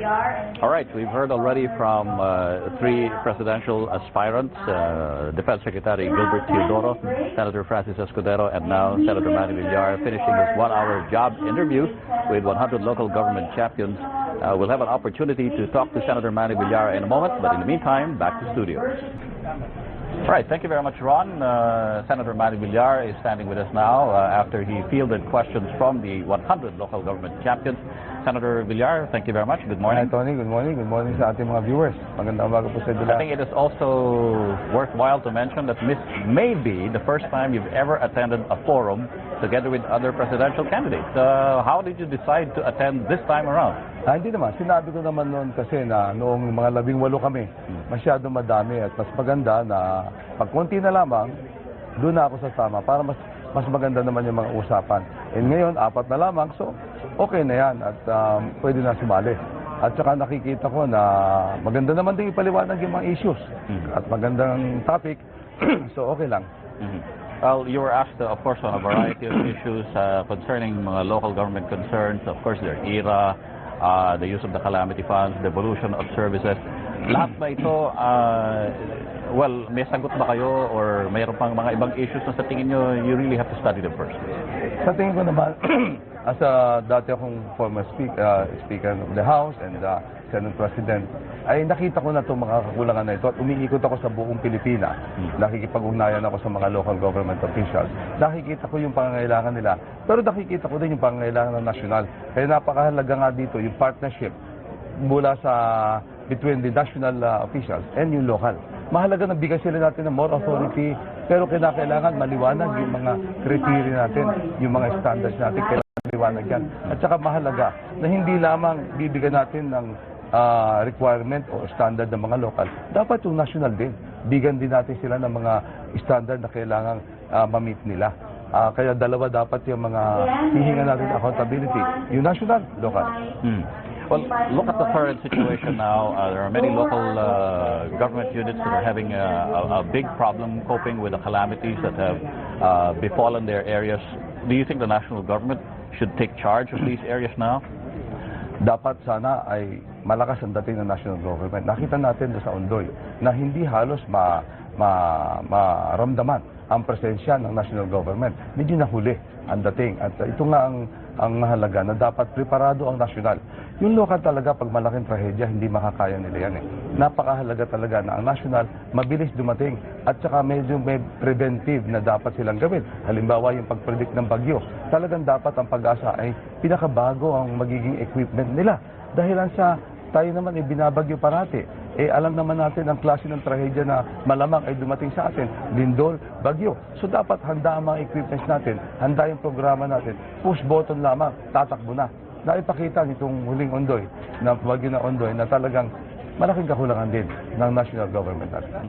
All right, we've heard already from three presidential aspirants, Defense Secretary Gilbert Teodoro, Senator Francis Escudero, and now Senator Manny Villar, finishing his one-hour job interview with 100 local government champions. We'll have an opportunity to talk to Senator Manny Villar in a moment, but in the meantime, back to studio. All right, thank you very much, Ron. Senator Manny Villar is standing with us now after he fielded questions from the 100 local government champions. Senator Villar, thank you very much. Good morning. Hi, Tony. Good morning. Good morning sa ating mga viewers. Magandang umaga po sa I dila. think it is also worthwhile to mention that this may be the first time you've ever attended a forum together with other presidential candidates. How did you decide to attend this time around? Hindi naman. Sinabi ko naman noon kasi na noong mga 18 kami, masyado madami at mas maganda na pag konti na lamang, doon na ako sasama para mas maganda naman yung mga usapan. And ngayon, 4 na lamang, so okay na yan at pwede na sumali. At saka nakikita ko na maganda naman din ipaliwanag yung mga issues at magandang topic, so okay lang. Well, you were asked, of course, on a variety of issues concerning mga local government concerns. Of course, their ERA, the use of the calamity funds, the evolution of services. Lahat ba ito, well, may sagot ba kayo or mayroon pang mga ibang issues na sa tingin nyo you really have to study them first? Sa tingin ko naman, as dati akong former Speaker of the House and Senate President, ay nakita ko na itong mga kakulangan na ito at umiikot ako sa buong Pilipinas. Nakikipag-ugnayan ako sa mga local government officials. Nakikita ko yung pangangailangan nila, pero nakikita ko din yung pangangailangan ng nasyonal. Kaya napakahalaga nga dito yung partnership mula between the national officials and yung local. Mahalaga na bigyan sila natin ng more authority, pero kinakailangan maliwanag yung mga criteria natin, yung mga standards natin, kailangan maliwanag yan. At saka mahalaga na hindi lamang bibigyan natin ng requirement o standard ng mga local, dapat yung national din. Bigyan din natin sila ng mga standard na kailangang ma-meet nila. Kaya dalawa dapat yung mga hihinga natin accountability, yung national, local. Well, look at the current situation now. There are many local government units that are having a big problem coping with the calamities that have befallen their areas. Do you think the national government should take charge of these areas now? Dapat sana ay malakas ang dating ng national government. Nakita natin sa Ondoy na hindi halos maramdaman ang presensya ng national government. Medyo nahuli ang dating. At ito nga ang mahalaga na dapat preparado ang nasyonal. Yung lokal talaga, pag malaking trahedya, hindi makakaya nila yan. Napakahalaga talaga na ang nasyonal mabilis dumating at saka medyo may preventive na dapat silang gawin. Halimbawa, yung pag-predict ng bagyo. Talagang dapat ang pag-asa ay pinakabago ang magiging equipment nila. Dahilan sa tayo naman ay binabagyo parati. Alam naman natin ang klase ng trahedya na malamang ay dumating sa atin. Lindol, bagyo. So dapat handa ang mga equipments natin, handa yung programa natin. Push button lamang, tatakbo na. Naipakita nitong huling Ondoy, na bagyo na Ondoy, na talagang malaking kakulangan din ng national government natin.